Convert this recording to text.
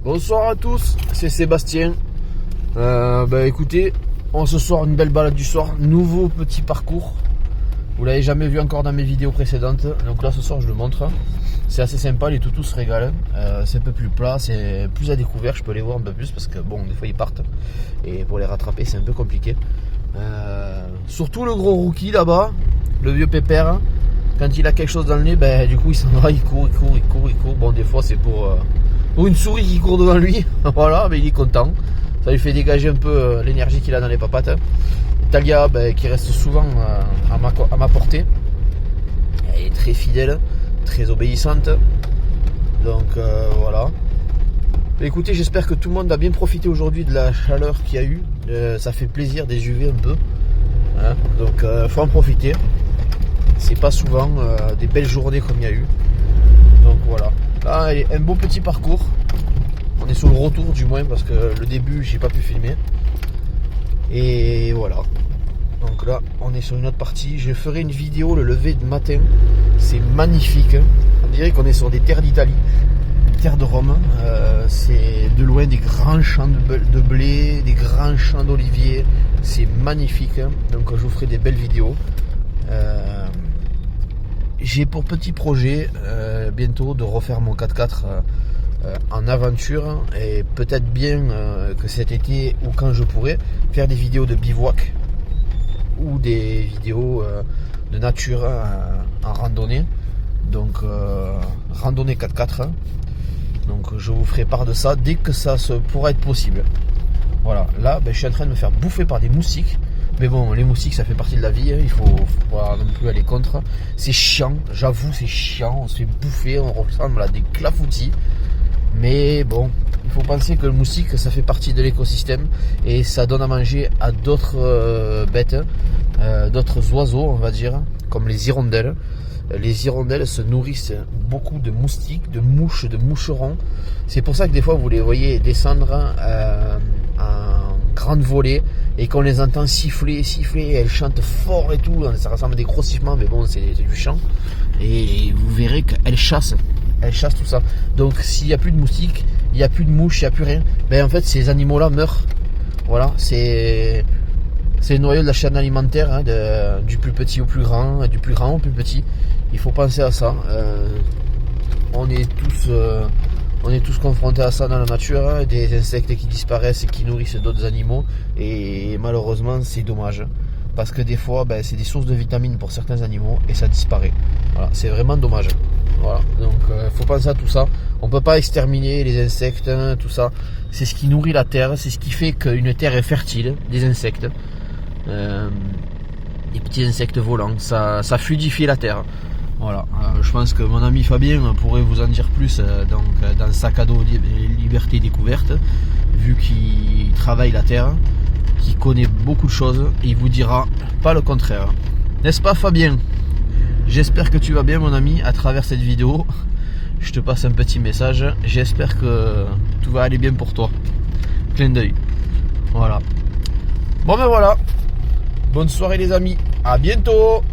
Bonsoir à tous, c'est Sébastien. Écoutez, on se sort une belle balade du soir, nouveau petit parcours. Vous l'avez jamais vu encore dans mes vidéos précédentes, donc là ce soir je le montre. C'est assez sympa, les toutous se régalent. C'est un peu plus plat, c'est plus à découvert, je peux les voir un peu plus parce que bon, des fois ils partent et pour les rattraper c'est un peu compliqué. Surtout le gros rookie là-bas, le vieux pépère, quand il a quelque chose dans le nez, du coup il s'en va, il court. Bon, des fois c'est pour une souris qui court devant lui, voilà, mais il est content. Ça lui fait dégager un peu l'énergie qu'il a dans les papates. Talia, qui reste souvent à ma portée. Elle est très fidèle, très obéissante. Donc voilà. Écoutez, j'espère que tout le monde a bien profité aujourd'hui de la chaleur qu'il y a eu. Ça fait plaisir des UV un peu. Hein, donc faut en profiter. C'est pas souvent des belles journées comme il y a eu. Donc voilà. Là, un beau petit parcours. On est sur le retour du moins parce que le début j'ai pas pu filmer. Et voilà. Donc là on est sur une autre partie. Je ferai une vidéo le lever de matin. C'est magnifique. On dirait qu'on est sur des terres d'Italie, terre de Rome. C'est de loin des grands champs de blé, des grands champs d'oliviers. C'est magnifique. Donc je vous ferai des belles vidéos. J'ai pour petit projet bientôt de refaire mon 4x4 en aventure et peut-être bien que cet été ou quand je pourrai faire des vidéos de bivouac ou des vidéos de nature en randonnée. Donc randonnée 4x4. Donc je vous ferai part de ça dès que ça pourra être possible. Voilà, là je suis en train de me faire bouffer par des moustiques. Mais bon, les moustiques ça fait partie de la vie, il faut pas non plus aller contre. C'est chiant, j'avoue c'est chiant, on se fait bouffer, on ressemble à des clafoutis. Mais bon, il faut penser que le moustique ça fait partie de l'écosystème et ça donne à manger à d'autres bêtes, d'autres oiseaux on va dire, comme les hirondelles. Les hirondelles se nourrissent beaucoup de moustiques, de mouches, de moucherons. C'est pour ça que des fois vous les voyez descendre en grande volée et qu'on les entend siffler, elles chantent fort et tout. Ça ressemble à des gros sifflements, mais bon, c'est du chant. Et vous verrez qu'elles chassent tout ça. Donc s'il n'y a plus de moustiques, il n'y a plus de mouches, il n'y a plus rien, en fait ces animaux-là meurent. Voilà, c'est le noyau de la chaîne alimentaire, hein, du plus petit au plus grand, du plus grand au plus petit. Il faut penser à ça. On est tous confrontés à ça dans la nature, hein, des insectes qui disparaissent et qui nourrissent d'autres animaux. Et malheureusement, c'est dommage. Parce que des fois, c'est des sources de vitamines pour certains animaux et ça disparaît. Voilà, c'est vraiment dommage. Voilà, donc faut penser à tout ça. On peut pas exterminer les insectes, hein, tout ça. C'est ce qui nourrit la terre, c'est ce qui fait qu'une terre est fertile, des insectes. Des petits insectes volants, ça fluidifie la terre. Voilà, je pense que mon ami Fabien pourrait vous en dire plus dans Sac à dos Liberté Découverte, vu qu'il travaille la terre, qu'il connaît beaucoup de choses, et il vous dira pas le contraire. N'est-ce pas Fabien? J'espère que tu vas bien mon ami à travers cette vidéo. Je te passe un petit message, j'espère que tout va aller bien pour toi. Clin d'œil. Voilà. Bon voilà. Bonne soirée les amis, à bientôt.